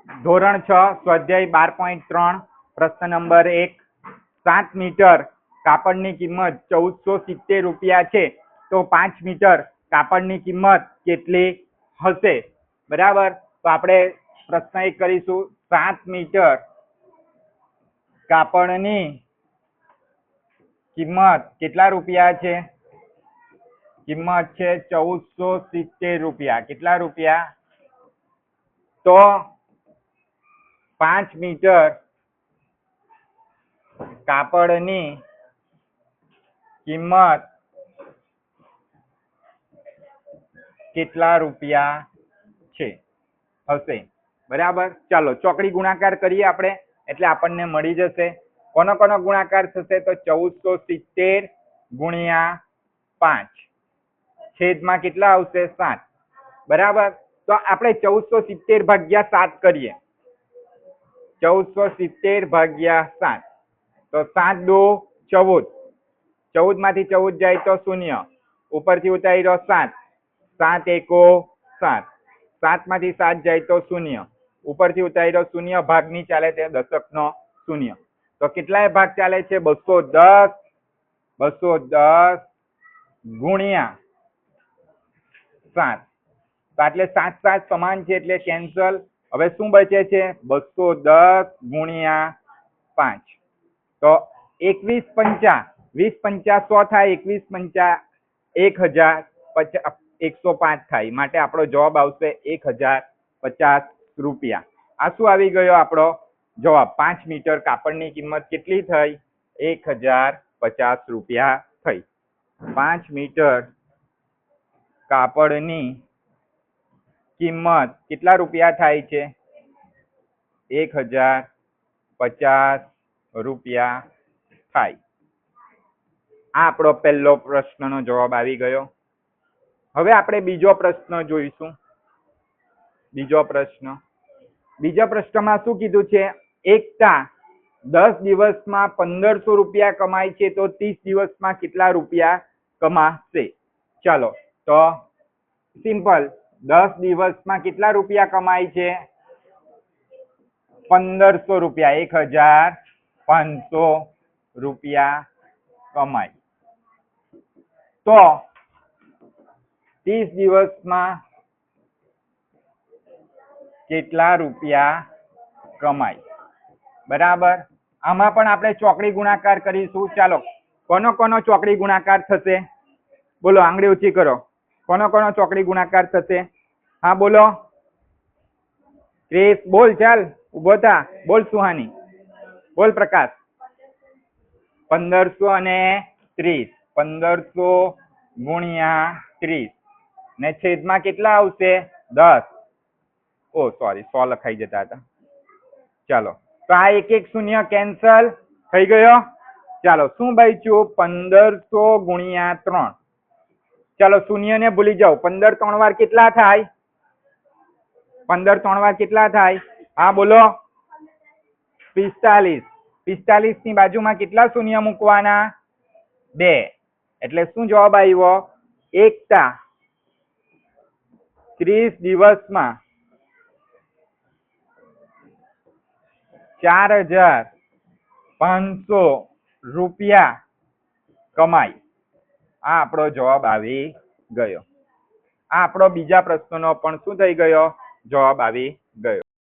ધોરણ 6 સ્વાધ્યાય 12.3 પ્રશ્ન નંબર 1 7 મીટર કાપડની કિંમત 1470 રૂપિયા છે તો 5 મીટર કાપડની કિંમત કેટલી હશે? બરાબર, તો આપણે પ્રશ્ન 1 કરીશું. 7 મીટર કાપડની કિંમત કેટલા રૂપિયા છે? કિંમત છે 1470 રૂપિયા. કેટલા રૂપિયા? તો 5 મીટર કાપડની કિંમત કેટલા રૂપિયા છે હશે? બરાબર, ચાલો ચોકડી ગુણાકાર કરીએ આપણે એટલે આપણને મળી જશે. કોનો કોનો ગુણાકાર થશે? તો 1470 ગુણ્યા 5 છેદમાં કેટલા આવશે? 7. બરાબર, તો આપણે 1470 ભાગ્યા 7 કરીએ. 1470 ભાગ્યા 7 તો 7 દુ 14. 14 માંથી 14 જાય તો 0. ઉપરથી ઉતાર્યો 7. 7 એકો 7. 7 માંથી 7 જાય તો 0. ઉપરથી ઉતાર્યો 0. ભાગ નહીં ચાલે તે દશકનો 0. તો કેટલાય ભાગ ચાલે છે? 210. 210 ગુણ્યા 7. તો એટલે 7 7 સમાન છે એટલે કેન્સલ. હવે શું બચે છે? 210 ગુણ્યા 5 તો 21 પંચા 20 પંચા 100 થાય. 21 પંચા 105 થાય. માટે આપણો જવાબ આવશે 1050 રૂપિયા. આ શું આવી ગયો આપણો જવાબ? 5 મીટર કાપડની કિંમત કેટલી થઈ? 1050 રૂપિયા થઈ. 5 મીટર કાપડની કિંમત કેટલા રૂપિયા થાય છે? 1050 રૂપિયા થાય. આ આપણો પહેલો પ્રશ્નનો જવાબ આવી ગયો. હવે આપણે બીજો પ્રશ્ન જોઈશું. બીજા પ્રશ્નમાં શું કીધું છે? એકતા 10 દિવસમાં 1500 રૂપિયા કમાય છે તો 30 દિવસમાં કેટલા રૂપિયા કમાશે? ચાલો, તો સિમ્પલ. 10 દિવસમાં કેટલા રૂપિયા કમાય છે? 1500 રૂપિયા. 1500 રૂપિયા કમાય. તો 30 દિવસમાં કેટલા રૂપિયા કમાય? બરાબર, આમાં પણ આપણે ચોકડી ગુણાકાર કરીશું. ચાલો, કોનો કોનો ચોકડી ગુણાકાર થશે? બોલો, આંગળી ઊંચી કરો. કોનો કોનો ચોકડી ગુણાકાર થશે? હા બોલો. ક્રિસ બોલ. ચાલ ઉભો થા. બોલ સુહાની. બોલ પ્રકાશ. 1500 અને 30. 1500 ગુણ્યા 30 ને છેદમાં કેટલા આવશે? 10. ઓ સોરી, 100 લખાઈ જતા હતા. ચાલો, તો આ એક એક શૂન્ય કેન્સલ થઈ ગયો. ચાલો, શું બચ્યું? 1500 ગુણ્યા 3. ચાલો, શૂન્ય ને ભૂલી જાઓ. 15 3 વાર કેટલા થાય? 15 3 વાર કેટલા થાય? હા બોલો. 45. 45 ની બાજુમાં કેટલા શૂન્ય મૂકવાના? 2. એટલે શું જવાબ આવ્યો? એકતા 30 દિવસમાં 4500 રૂપિયા કમાય. આ આપણો જવાબ આવી ગયો. આ આપણો બીજા પ્રશ્નનો પણ શું થઈ ગયો? જવાબ આવી ગયો.